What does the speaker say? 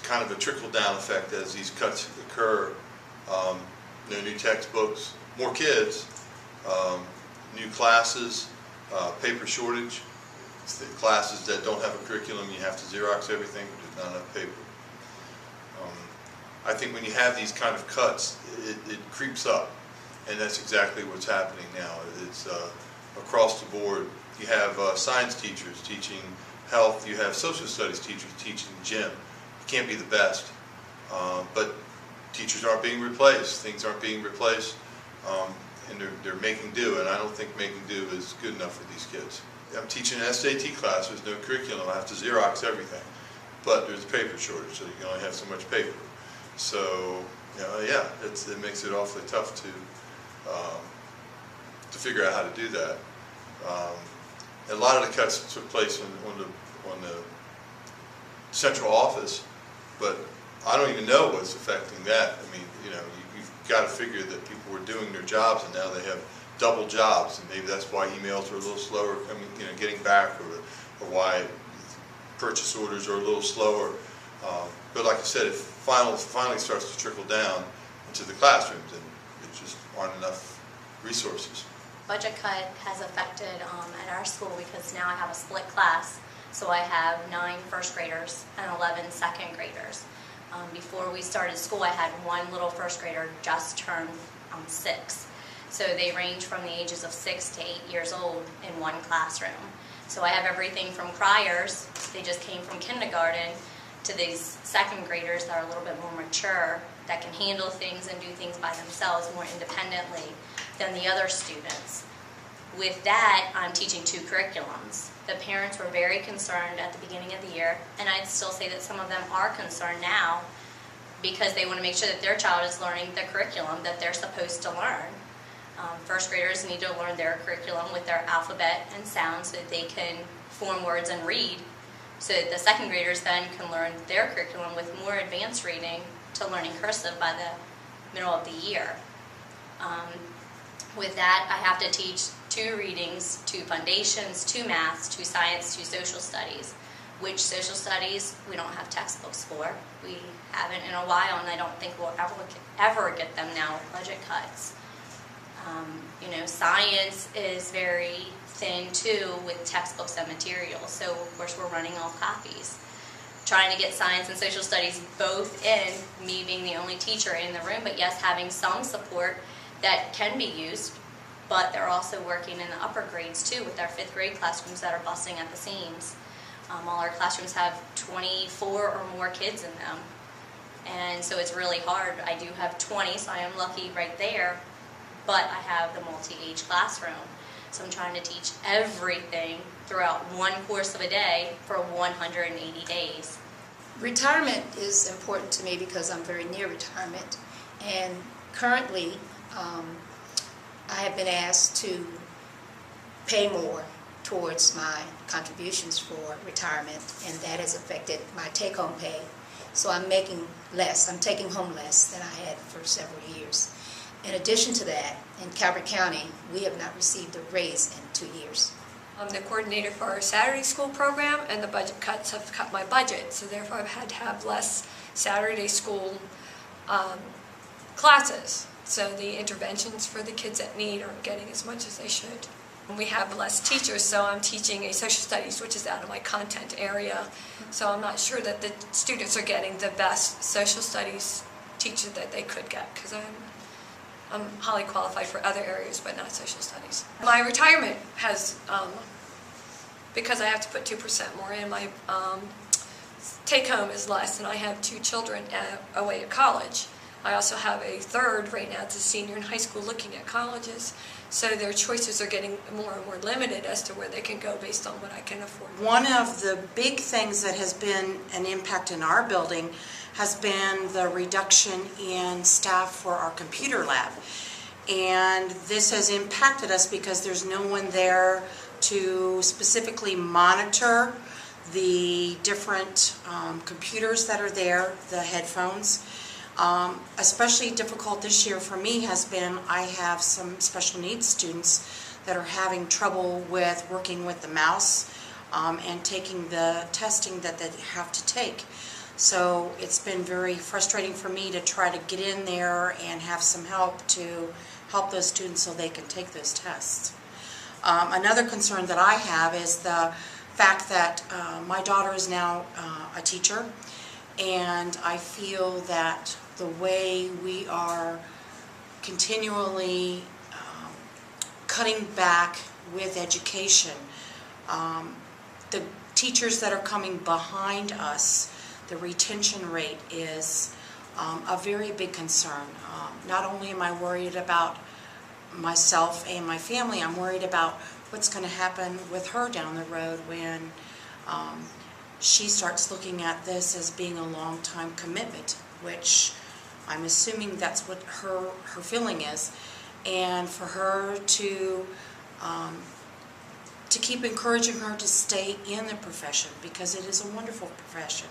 kind of a trickle-down effect as these cuts occur. New textbooks, more kids, new classes, paper shortage. The classes that don't have a curriculum, you have to Xerox everything, there's not enough paper. I think when you have these kind of cuts, it creeps up, and that's exactly what's happening now. It's across the board. You have science teachers teaching health, you have social studies teachers teaching gym. You can't be the best, but teachers aren't being replaced, things aren't being replaced, and they're making do, and I don't think making do is good enough for these kids. I'm teaching an SAT class, there's no curriculum, I have to Xerox everything, but there's a paper shortage, so you can only have so much paper. So, yeah, it makes it awfully tough to figure out how to do that. And a lot of the cuts took place on the central office, but I don't even know what's affecting that. I mean, you've got to figure that people were doing their jobs and now they have double jobs, and maybe that's why emails are a little slower coming, getting back, or why purchase orders are a little slower. But like I said, it finally starts to trickle down into the classrooms, and there just aren't enough resources. Budget cut has affected at our school because now I have a split class. So I have 9 first graders and 11 second graders. Before we started school, I had one little first grader just turned 6. So they range from the ages of 6 to 8 years old in one classroom. So I have everything from criers, they just came from kindergarten, to these second graders that are a little bit more mature, that can handle things and do things by themselves more independently than the other students. With that, I'm teaching 2 curriculums. The parents were very concerned at the beginning of the year, and I'd still say that some of them are concerned now because they want to make sure that their child is learning the curriculum that they're supposed to learn. First graders need to learn their curriculum with their alphabet and sound so that they can form words and read, so that the second graders then can learn their curriculum with more advanced reading to learning cursive by the middle of the year. With that, I have to teach 2 readings, 2 foundations, 2 maths, 2 science, 2 social studies, which social studies we don't have textbooks for. We haven't in a while, and I don't think we'll ever get them now with budget cuts. Science is very thin too with textbooks and materials, so of course we're running all copies. Trying to get science and social studies both in, me being the only teacher in the room, but yes, having some support that can be used, but they're also working in the upper grades too with our 5th grade classrooms that are busting at the seams. All our classrooms have 24 or more kids in them, and so it's really hard. I do have 20, so I am lucky right there, but I have the multi-age classroom. So I'm trying to teach everything throughout one course of a day for 180 days. Retirement is important to me because I'm very near retirement, and currently I have been asked to pay more towards my contributions for retirement, and that has affected my take-home pay. So I'm making less, I'm taking home less than I had for several years. In addition to that, in Calvert County, we have not received a raise in 2 years. I'm the coordinator for our Saturday school program, and the budget cuts have cut my budget, so therefore I've had to have less Saturday school classes. So the interventions for the kids that need aren't getting as much as they should. And we have less teachers, so I'm teaching a social studies, which is out of my content area. So I'm not sure that the students are getting the best social studies teacher that they could get, because I'm highly qualified for other areas, but not social studies. My retirement has, because I have to put 2% more in, my take-home is less, and I have 2 children away at college. I also have a 3rd right now, it's a senior in high school looking at colleges, so their choices are getting more and more limited as to where they can go based on what I can afford. One of the big things that has been an impact in our building has been the reduction in staff for our computer lab. And this has impacted us because there's no one there to specifically monitor the different computers that are there, the headphones. Especially difficult this year for me has been I have some special needs students that are having trouble with working with the mouse and taking the testing that they have to take. So it's been very frustrating for me to try to get in there and have some help to help those students so they can take those tests. Another concern that I have is the fact that my daughter is now a teacher, and I feel that the way we are continually cutting back with education, the teachers that are coming behind us, the retention rate is a very big concern. Not only am I worried about myself and my family, I'm worried about what's going to happen with her down the road when she starts looking at this as being a long-time commitment, which I'm assuming that's what her feeling is, and for her to keep encouraging her to stay in the profession, because it is a wonderful profession.